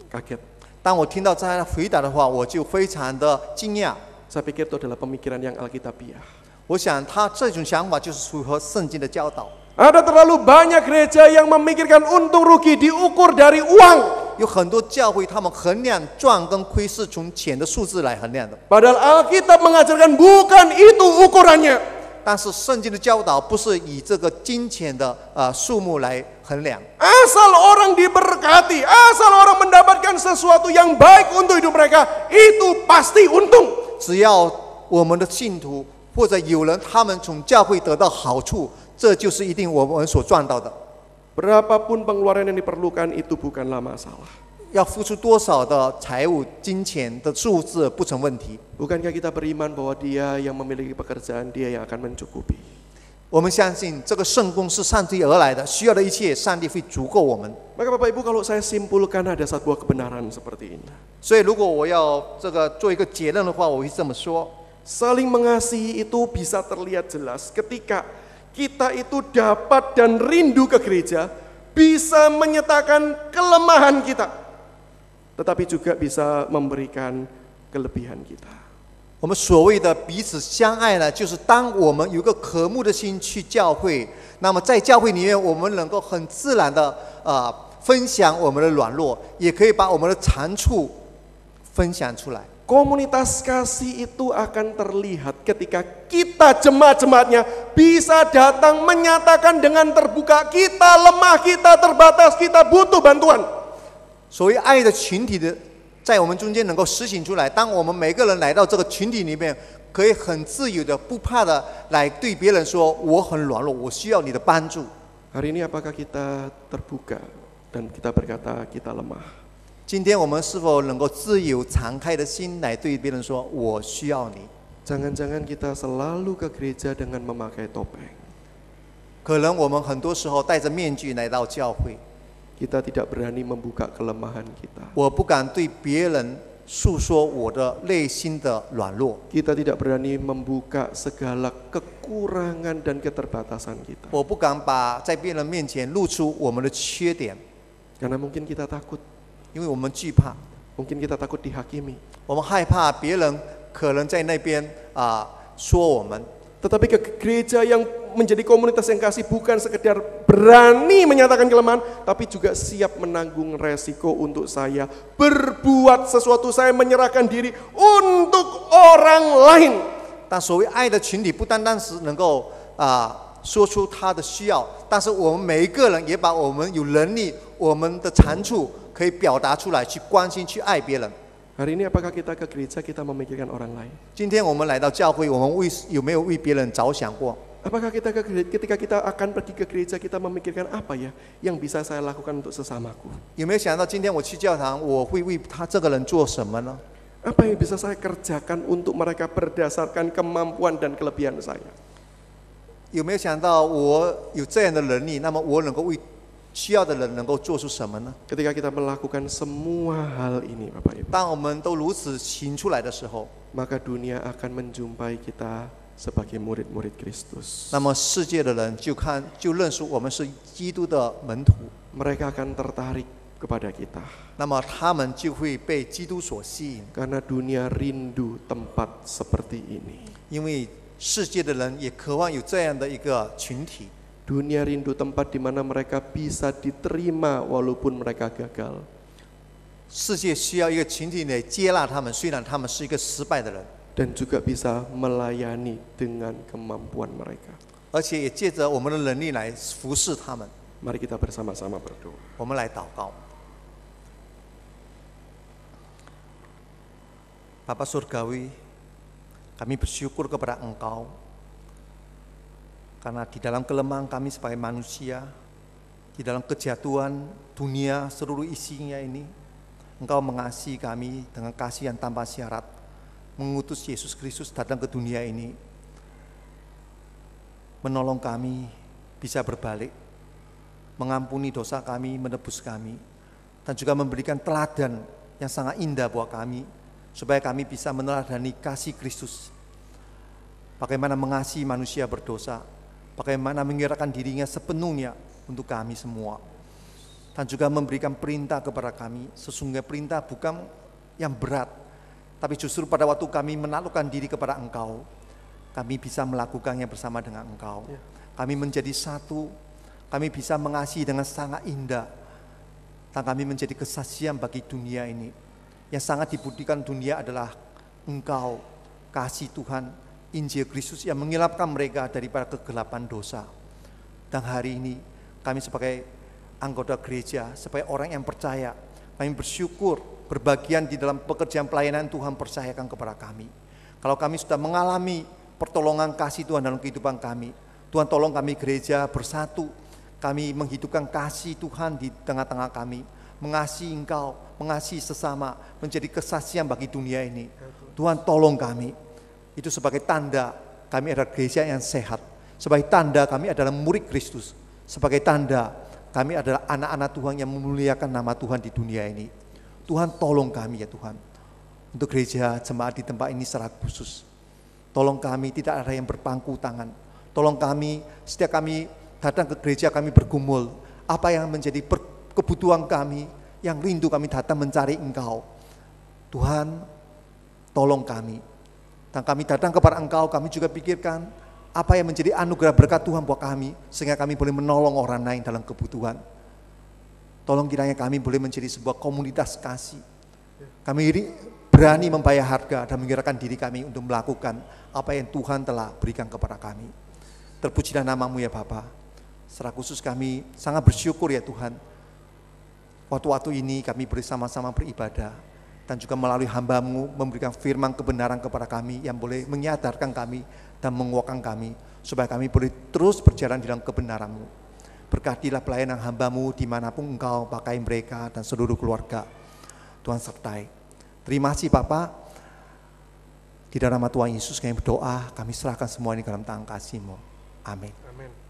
kaget. 当我听到这样的回答的话，我就非常的惊讶。 Saya pikir itu adalah pemikiran yang alkitabiah. 我想他这种想法就是符合圣经的教导。 Ada terlalu banyak gereja yang memikirkan untung rugi diukur dari uang. 有很多教会他们衡量赚跟亏是从钱的数字来衡量的， Padahal Alkitab mengajarkan bukan itu ukurannya. 但是圣经的教导不是以这个金钱的数目来衡量。 Asal orang diberkati, asal orang mendapatkan sesuatu yang baik untuk hidup mereka, itu pasti untung. 只要我们的信徒或者有人他们从教会得到好处，这就是一定我们所赚到的。 Berapapun pengeluaran yang diperlukan itu bukanlah masalah. 要付出多少的财务、金钱的数字不成问题。 Bukankah kita beriman bahwa Dia yang memiliki pekerjaan, Dia yang akan mencukupi. 我们相信这个圣工是上帝而来的，需要的一切上帝会足够我们。 Maka Bapak Ibu, kalau saya simpulkan ada satu kebenaran seperti ini. 所以如果我要做一个结论的话，我会这么说： Saling mengasihi itu bisa terlihat jelas ketika kita itu dapat dan rindu ke gereja, bisa menyatakan kelemahan kita, tetapi juga bisa memberikan kelebihan kita. 我们所谓的彼此相爱呢，就是当我们有个渴慕的心去教会，那么在教会里面，我们能够很自然的分享我们的软弱，也可以把我们的长处分享出来。 Komunitas kasih itu akan terlihat ketika kita jemaat-jemaatnya bisa datang menyatakan dengan terbuka kita lemah, kita terbatas, kita butuh bantuan. 所谓爱的群体的，在我们中间能够实行出来。当我们每个人来到这个群体里面，可以很自由的、不怕的来对别人说：“我很软弱，我需要你的帮助。” Hari ini apakah kita terbuka dan kita berkata kita lemah? 今天我们是否能够自由敞开的心来对别人说：“我需要你。” Jangan-jangan kita selalu ke gereja dengan memakai topeng. 可能我们很多时候戴着面具来到教会， Kita tidak berani membuka kelemahan kita. 我不敢对别人诉说我的内心的软弱， Kita tidak berani membuka segala kekurangan dan keterbatasan kita. 我不敢把在别人面前露出我们的缺点， Karena mungkin kita takut, 因为我们惧怕， mungkin kita takut dihakimi. 我们害怕别人可能在那边说我们。 Tetapi ke gereja yang menjadi komunitas yang kasih bukan sekedar berani menyatakan kelemahan, tapi juga siap menanggung resiko untuk saya berbuat sesuatu, saya menyerahkan diri untuk orang lain. 但所谓爱的群体，不单单是能够说出他的需要，但是我们每一个人也把我们有能力、我们的长处可以表达出来，去关心、去爱别人。 Hari ini apakah kita ke gereja kita memikirkan orang lain? 今天我们来到教会，我们有没有为别人着想过？ Apakah kita ketika kita akan pergi ke gereja kita memikirkan apa ya yang bisa saya lakukan untuk sesamaku? 有没有想到今天我去教堂，我会为他这个人做什么呢？ Apa yang bisa saya kerjakan untuk mereka berdasarkan kemampuan dan kelebihan saya? 有没有想到我有这样的能力，那么我能够为需要的人能够做出什么呢？ Ketika kita melakukan semua hal ini Bapak Ibu, 当我们都如此行出来的时候， maka dunia akan menjumpai kita sebagai murid-murid Kristus. 那么世界的人就认识我们是基督的门徒， Mereka akan tertarik kepada kita 那么他们就会被基督所吸引， karena dunia rindu tempat seperti ini. 因为世界的人也渴望有这样的一个群体。 Dunia rindu tempat di mana mereka bisa diterima walaupun mereka gagal. 世界需要一个群体来接纳他们，虽然他们是一个失败的人， Dan juga bisa melayani dengan kemampuan mereka. 而且也借着我们的能力来服侍他们。 Mari kita bersama-sama berdoa. 我们来祷告。Bapa Surgawi, kami bersyukur kepada Engkau karena di dalam kelemahan kami sebagai manusia, di dalam kejatuhan dunia seluruh isinya ini, Engkau mengasihi kami dengan kasih yang tanpa syarat, mengutus Yesus Kristus datang ke dunia ini, menolong kami bisa berbalik, mengampuni dosa kami, menebus kami, dan juga memberikan teladan yang sangat indah buat kami, supaya kami bisa meneladani kasih Kristus. Bagaimana mengasihi manusia berdosa, bagaimana menyerahkan dirinya sepenuhnya untuk kami semua. Dan juga memberikan perintah kepada kami, sesungguhnya perintah bukan yang berat, tapi justru pada waktu kami menaklukkan diri kepada Engkau, kami bisa melakukannya bersama dengan Engkau. Kami menjadi satu, kami bisa mengasihi dengan sangat indah, dan kami menjadi kesaksian bagi dunia ini. Yang sangat dibutuhkan dunia adalah Engkau, kasih Tuhan, Injil Kristus yang mengelapkan mereka daripada kegelapan dosa. Dan hari ini kami sebagai anggota gereja, sebagai orang yang percaya, kami bersyukur berbagian di dalam pekerjaan pelayanan Tuhan percayakan kepada kami. Kalau kami sudah mengalami pertolongan kasih Tuhan dalam kehidupan kami, Tuhan tolong kami gereja bersatu, kami menghidupkan kasih Tuhan di tengah-tengah kami, mengasihi Engkau, mengasihi sesama, menjadi kesaksian bagi dunia ini. Tuhan tolong kami, itu sebagai tanda kami adalah gereja yang sehat, sebagai tanda kami adalah murid Kristus, sebagai tanda kami adalah anak-anak Tuhan yang memuliakan nama Tuhan di dunia ini. Tuhan tolong kami ya Tuhan, untuk gereja jemaat di tempat ini secara khusus. Tolong kami tidak ada yang berpangku tangan. Tolong kami, setiap kami datang ke gereja kami bergumul, apa yang menjadi kebutuhan kami, yang rindu kami datang mencari Engkau. Tuhan tolong kami. Dan kami datang kepada Engkau, kami juga pikirkan apa yang menjadi anugerah berkat Tuhan buat kami, sehingga kami boleh menolong orang lain dalam kebutuhan. Tolong kiranya kami boleh menjadi sebuah komunitas kasih. Kami berani membayar harga dan menyerahkan diri kami untuk melakukan apa yang Tuhan telah berikan kepada kami. Terpujilah nama-Mu ya Bapa. Secara khusus kami sangat bersyukur ya Tuhan. Waktu-waktu ini kami bersama-sama beribadah, dan juga melalui hamba-Mu memberikan firman kebenaran kepada kami yang boleh menyadarkan kami dan menguatkan kami, supaya kami boleh terus berjalan di dalam kebenaran-Mu. Berkatilah pelayanan hamba-Mu dimanapun Engkau pakai mereka dan seluruh keluarga. Tuhan sertai. Terima kasih Bapa. Di dalam nama Tuhan Yesus kami berdoa, kami serahkan semua ini dalam tangan kasih-Mu. Amin. Amin.